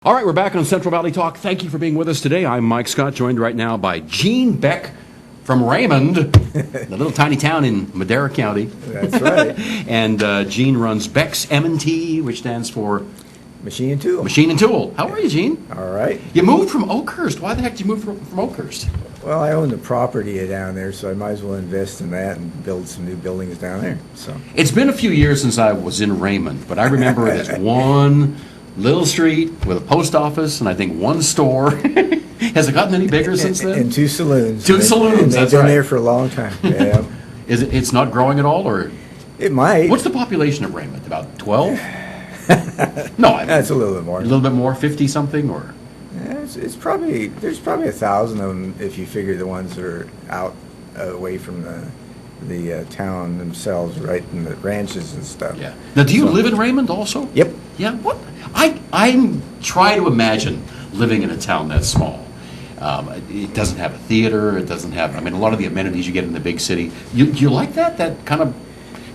All right, we're back on Central Valley Talk. Thank you for being with us today. I'm Mike Scott, joined right now by Gene Beck from Raymond, the little tiny town in Madera County. That's right. And Gene runs Beck's M&T, which stands for Machine and Tool. Machine and Tool. How are you, Gene? All right. You moved from Oakhurst. Why the heck did you move from Oakhurst? Well, I own the property down there, so I might as well invest in that and build some new buildings down there. So It's been a few years since I was in Raymond, but I remember this one little street with a post office and I think one store. Has it gotten any bigger since then? And two saloons. Two saloons, and they've that's been right. there for a long time. Yeah. It's not growing at all, or It might. what's the population of Raymond? About 12? No, I mean, That's a little bit more. a little bit more, 50 something, or Yeah, it's probably, there's probably 1,000 of them if you figure the ones that are out away from the town themselves, right in the ranches and stuff. yeah. Now, do you So- live in Raymond also? Yep. Yeah. What? I try to imagine living in a town that small. It doesn't have a theater. It doesn't have. I mean, a lot of the amenities you get in the big city. Do you like that? That kind of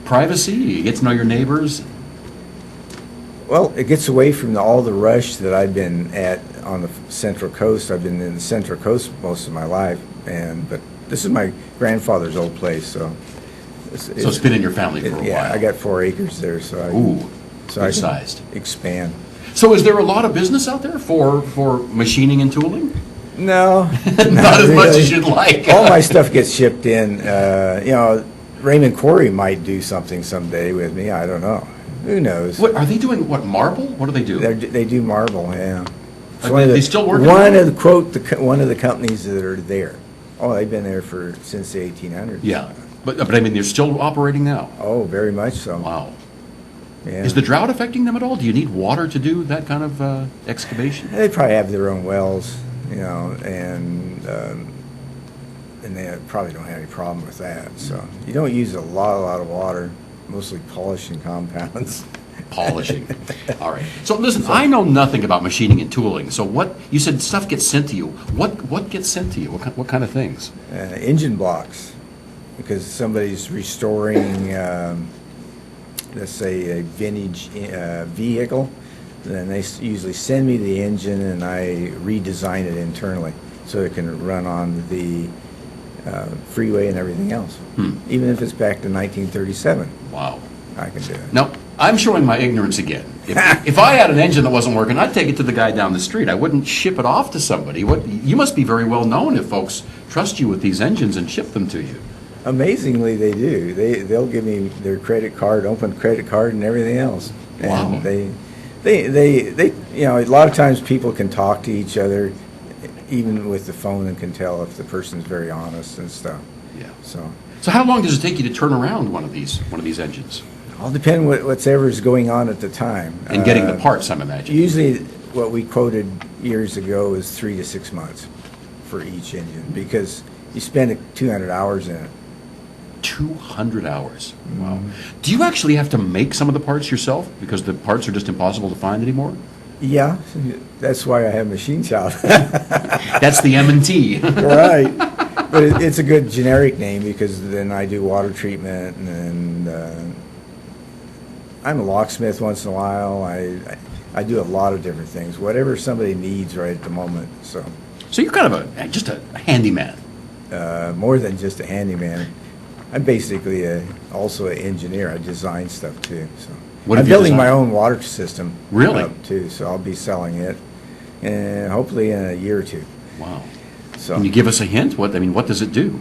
privacy. You get to know your neighbors. Well, it gets away from all the rush that I've been at on the Central Coast. I've been in the Central Coast most of my life, but this is my grandfather's old place, so. So it's been in your family for a Yeah, while. I got 4 acres there, so I. Ooh, so I good can sized. expand. So is there a lot of business out there for machining and tooling? No. Not as much really. as you'd like. All my stuff gets shipped in. Raymond Quarry might do something someday with me. I don't know. Who knows? What are they doing? What, marble? What do they do? They do marble, yeah. It's Are one of they the- still working One on it? of the one of the companies that are there. Oh, they've been there since the 1800s. Yeah, but I mean they're still operating now. Oh, very much so. Wow. Yeah. Is the drought affecting them at all? Do you need water to do that kind of excavation? They probably have their own wells, and they probably don't have any problem with that. So you don't use a lot of water, mostly polishing compounds. Polishing. All right. So listen, I know nothing about machining and tooling. So what you said stuff gets sent to you. What gets sent to you? What kind of things? Engine blocks, because somebody's restoring, let's say, a vintage vehicle. Then they usually send me the engine, and I redesign it internally so it can run on the freeway and everything else. Even if it's back to 1937, Wow. I can do it. Now, I'm showing my ignorance again. If I had an engine that wasn't working, I'd take it to the guy down the street. I wouldn't ship it off to somebody. You must be very well known if folks trust you with these engines and ship them to you. Amazingly, they do. They'll give me their credit card, open credit card, and everything else. Wow. And they a lot of times people can talk to each other, even with the phone, and can tell if the person's very honest and stuff. Yeah. So how long does it take you to turn around one of these engines? all depend whatever's going on at the time. And getting the parts, I'm imagining. Usually, what we quoted years ago is 3 to 6 months for each engine, because you spend 200 hours in it. 200 hours. Wow. Do you actually have to make some of the parts yourself because the parts are just impossible to find anymore? Yeah, that's why I have machine shop. That's the M&T. Right. But it's a good generic name, because then I do water treatment, and I'm a locksmith once in a while. I do a lot of different things, whatever somebody needs right at the moment. So So you're kind of just a handyman. more than just a handyman, I'm basically also an engineer. I design stuff too. So What I'm have you building my designed? own water system. Really? Up too. So I'll be selling it, and hopefully in a year or two. Wow. So Can you give us a hint? What does it do?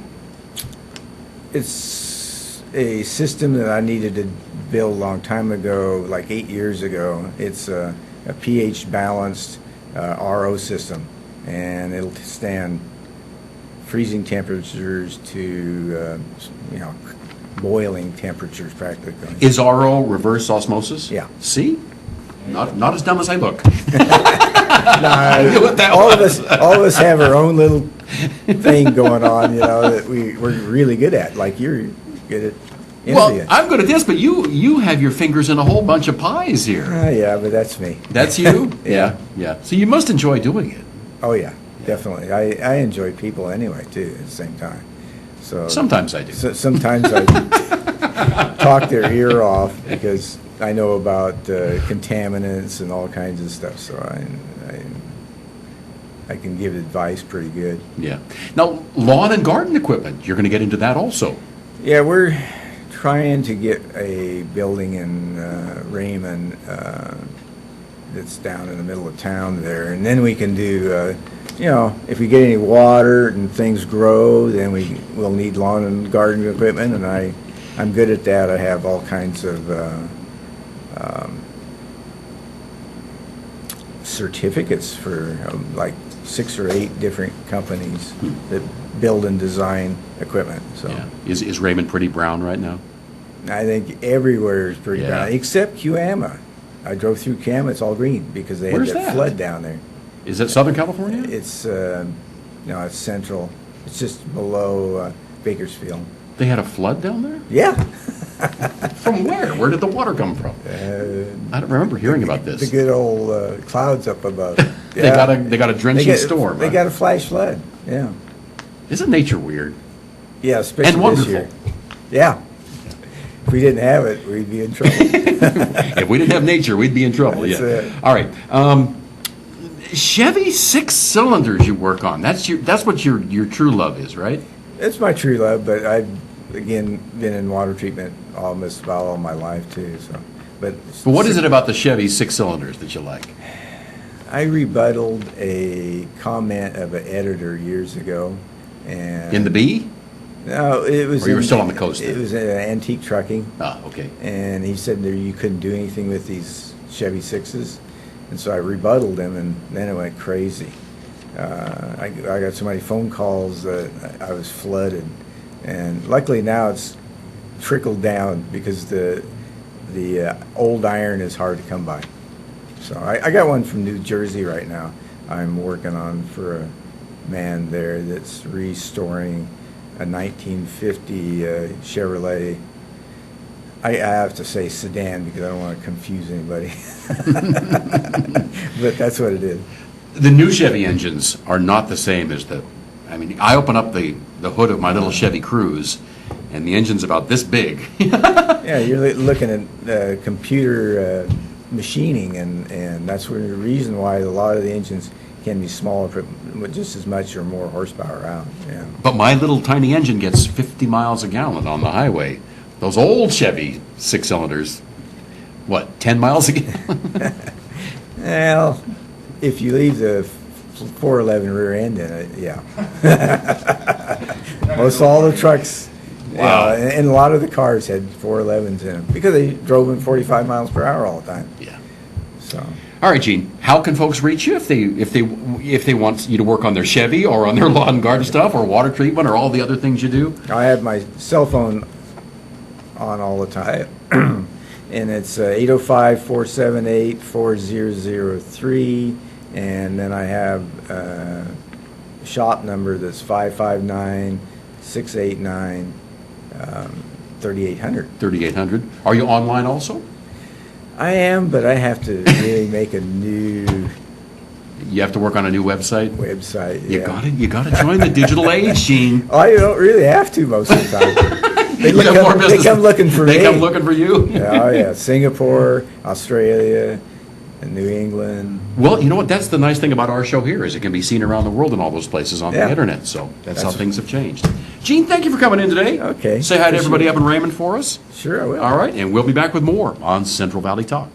it's a system that I needed to build a long time ago, like 8 years ago. It's a pH balanced RO system, and it'll stand freezing temperatures to boiling temperatures practically. Is RO reverse osmosis? Yeah. See? Not as dumb as I look. No, What that all was. of us have our own little thing going on, that we're really good at. Like you're good at Well, India. I'm good at this, but you have your fingers in a whole bunch of pies here. Yeah, but that's me. That's you? Yeah. Yeah. So you must enjoy doing it. Oh yeah, definitely. I enjoy people anyway too. At the same time, so Sometimes I do. sometimes I talk their ear off because I know about contaminants and all kinds of stuff. So I can give advice pretty good. Yeah. Now, lawn and garden equipment, you're going to get into that also. Yeah, we're trying to get a building in Raymond that's down in the middle of town there, and then we can do, if we get any water and things grow, then we'll need lawn and garden equipment, and I'm good at that. I have all kinds of certificates for like 6 or 8 different companies that build and design equipment. So Yeah. Is Raymond pretty brown right now? I think everywhere is pretty Yeah. brown, except Kiama. I drove through Kiama, it's all green because they Where's had that that? flood down there. Is that Southern California? It's, it's central. It's just below Bakersfield. They had a flood down there? Yeah. From where? Where did the water come from? I don't remember hearing about this. The good old clouds up above. They got a drenching storm. They huh? got a flash flood, yeah. Isn't nature weird? Yeah, especially And this wonderful. year. Yeah. If we didn't have it, we'd be in trouble. If we didn't have nature, we'd be in trouble. That's Yeah. it. All right. Chevy 6 cylinders you work on. That's what your true love is, right? It's my true love, but I've, again, been in water treatment almost about all my life, too, so. But What is it about the Chevy 6 cylinders that you like? I rebutted a comment of an editor years ago, and... In the B? No, it was... Or you were still on the coast It then? was antique trucking. Ah, okay. And he said that you couldn't do anything with these Chevy 6s. And so I rebutted him, and then it went crazy. I got so many phone calls that I was flooded. And luckily now it's trickled down because the old iron is hard to come by. So I got one from New Jersey right now I'm working on for a man there that's restoring a 1950 Chevrolet. I have to say sedan because I don't want to confuse anybody. But that's what it is. The new Chevy engines are not the same as I open up the hood of my little Chevy Cruze, and the engine's about this big. Yeah, you're looking at computer machining, and that's the reason why a lot of the engines can be smaller, but just as much or more horsepower out. Yeah. But my little tiny engine gets 50 miles a gallon on the highway. Those old Chevy 6 cylinders, what, 10 miles a gallon? Well, if you leave the 411 rear end in it, yeah. Most all the trucks, Wow. and a lot of the cars had 411s in them because they drove them 45 miles per hour all the time. Yeah. So All right, Gene. How can folks reach you if they want you to work on their Chevy or on their lawn and garden stuff or water treatment or all the other things you do? I have my cell phone on all the time, and it's 805-478-4003, and then I have a shop number that's 559-689-3800. 3800. Are you online also? I am, but I have to really make a new You have to work on a new website. website. You Yeah. You got to join the digital age, Gene. I don't really have to most of the time. They You got more come, they business. come looking for me. They come looking for you. Yeah, oh yeah, Singapore, Australia, and New England. Well, you know what? That's the nice thing about our show here is it can be seen around the world in all those places on the Yeah. internet. So that's how That's- things have changed. Gene, thank you for coming in today. Okay. Say hi to everybody Appreciate up in Raymond for us. Sure, I will. All right, and we'll be back with more on Central Valley Talk.